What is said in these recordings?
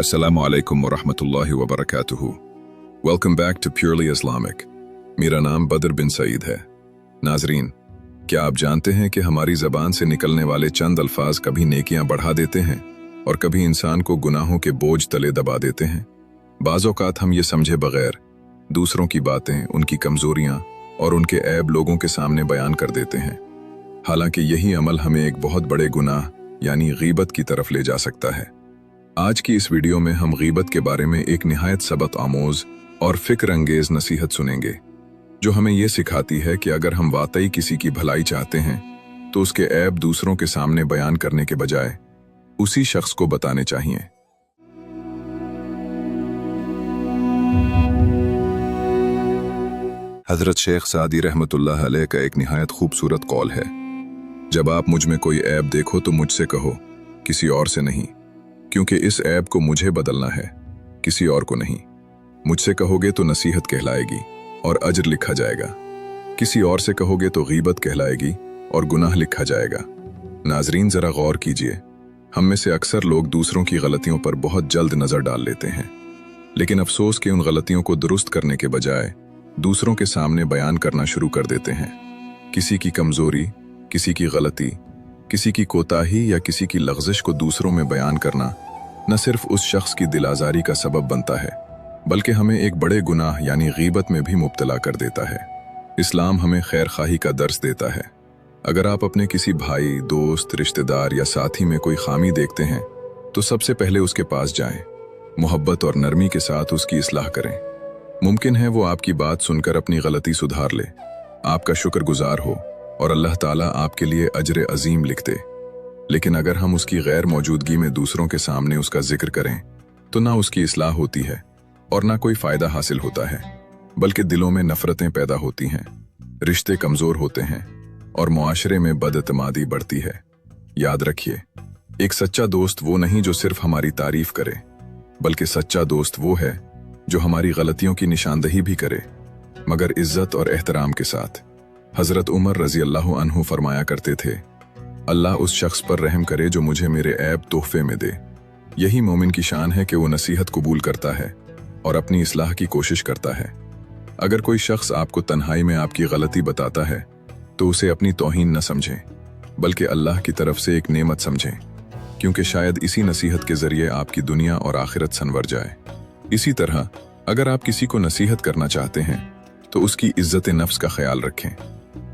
Assalamu alaikum wa rahmatullahi wa barakatuhu. Welcome back to Purely Islamic. मेरा नाम बदर बिन सईद है. नाजरीन, क्या आप जानते हैं कि हमारी ज़बान से निकलने वाले चंद अल्फाज कभी नेकियां बढ़ा देते हैं और कभी इंसान को गुनाहों के बोझ तले दबा देते हैं. बाज़ औक़ात हम ये समझे बगैर दूसरों की बातें, उनकी कमज़ोरियां और उनके ऐब लोगों के सामने बयान कर देते हैं. हालांकि यही अमल हमें एक बहुत बड़े गुनाह यानी गीबत की तरफ ले जा सकता है. आज की इस वीडियो में हम गीबत के बारे में एक निहायत सबक आमोज और फिक्र अंगेज नसीहत सुनेंगे, जो हमें ये सिखाती है कि अगर हम वाकई किसी की भलाई चाहते हैं तो उसके ऐब दूसरों के सामने बयान करने के बजाय उसी शख्स को बताने चाहिए. हजरत शेख सादी रहमतुल्लाह अलैह का एक निहायत खूबसूरत कौल है, जब आप मुझ में कोई ऐब देखो तो मुझसे कहो, किसी और से नहीं, क्योंकि इस ऐब को मुझे बदलना है, किसी और को नहीं. मुझसे कहोगे तो नसीहत कहलाएगी और अजर लिखा जाएगा. किसी और से कहोगे तो गीबत कहलाएगी और गुनाह लिखा जाएगा. नाजरीन, जरा गौर कीजिए, हम में से अक्सर लोग दूसरों की गलतियों पर बहुत जल्द नजर डाल लेते हैं, लेकिन अफसोस कि उन गलतियों को दुरुस्त करने के बजाय दूसरों के सामने बयान करना शुरू कर देते हैं. किसी की कमजोरी, किसी की गलती, किसी की कोताही या किसी की लग़ज़िश को दूसरों में बयान करना न सिर्फ उस शख्स की दिल आज़ारी का सबब बनता है, बल्कि हमें एक बड़े गुनाह यानी गीबत में भी मुब्तला कर देता है. इस्लाम हमें खैर खाही का दर्स देता है. अगर आप अपने किसी भाई, दोस्त, रिश्तेदार या साथी में कोई खामी देखते हैं तो सबसे पहले उसके पास जाएं, मोहब्बत और नरमी के साथ उसकी इस्लाह करें. मुमकिन है वो आपकी बात सुनकर अपनी गलती सुधार ले, आपका शुक्रगुजार हो और अल्लाह ताला आपके लिए अजर अजीम लिख दे. लेकिन अगर हम उसकी गैर मौजूदगी में दूसरों के सामने उसका जिक्र करें तो ना उसकी इस्लाह होती है और ना कोई फ़ायदा हासिल होता है, बल्कि दिलों में नफ़रतें पैदा होती हैं, रिश्ते कमज़ोर होते हैं और मुआशरे में बदअतमादी बढ़ती है. याद रखिए, एक सच्चा दोस्त वो नहीं जो सिर्फ हमारी तारीफ करे, बल्कि सच्चा दोस्त वो है जो हमारी गलतियों की निशानदही भी करे, मगर इज्जत और एहतराम के साथ. हज़रत उमर रज़ी अल्लाह अन्हु फरमाया करते थे, अल्लाह उस शख्स पर रहम करे जो मुझे मेरे ऐब तोहफे में दे. यही मोमिन की शान है कि वो नसीहत कबूल करता है और अपनी इस्लाह की कोशिश करता है. अगर कोई शख्स आपको तन्हाई में आपकी गलती बताता है तो उसे अपनी तौहीन न समझें, बल्कि अल्लाह की तरफ से एक नेमत समझें, क्योंकि शायद इसी नसीहत के ज़रिए आपकी दुनिया और आखिरत संवर जाए. इसी तरह अगर आप किसी को नसीहत करना चाहते हैं तो उसकी इज्जत नफ्स का ख्याल रखें,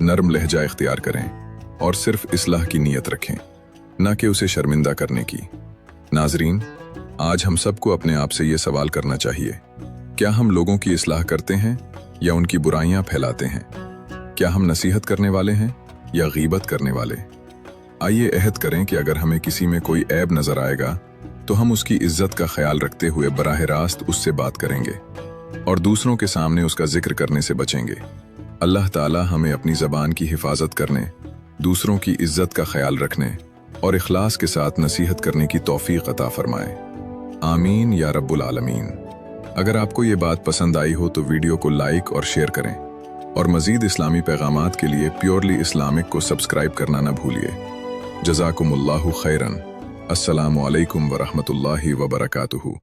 नरम लहजा इख्तियार करें और सिर्फ इस्लाह की नीयत रखें, ना कि उसे शर्मिंदा करने की. नाजरीन, आज हम सबको अपने आप से ये सवाल करना चाहिए, क्या हम लोगों की इस्लाह करते हैं या उनकी बुराइयां फैलाते हैं? क्या हम नसीहत करने वाले हैं या गीबत करने वाले? आइए अहद करें कि अगर हमें किसी में कोई ऐब नजर आएगा तो हम उसकी इज्जत का ख्याल रखते हुए बराह रास्त उससे बात करेंगे और दूसरों के सामने उसका जिक्र करने से बचेंगे. अल्लाह ताला हमें अपनी ज़बान की हिफाजत करने, दूसरों की इज्जत का ख्याल रखने और इखलास के साथ नसीहत करने की तौफीक अता फरमाए. आमीन या रब्बुल आलमीन. अगर आपको ये बात पसंद आई हो तो वीडियो को लाइक और शेयर करें और मज़ीद इस्लामी पैगामात के लिए प्योरली इस्लामिक को सब्सक्राइब करना न भूलिए. जज़ाकुमुल्लाहु खैरन. अस्सलामु अलैकुम व रहमतुल्लाहि व बरकातुहू.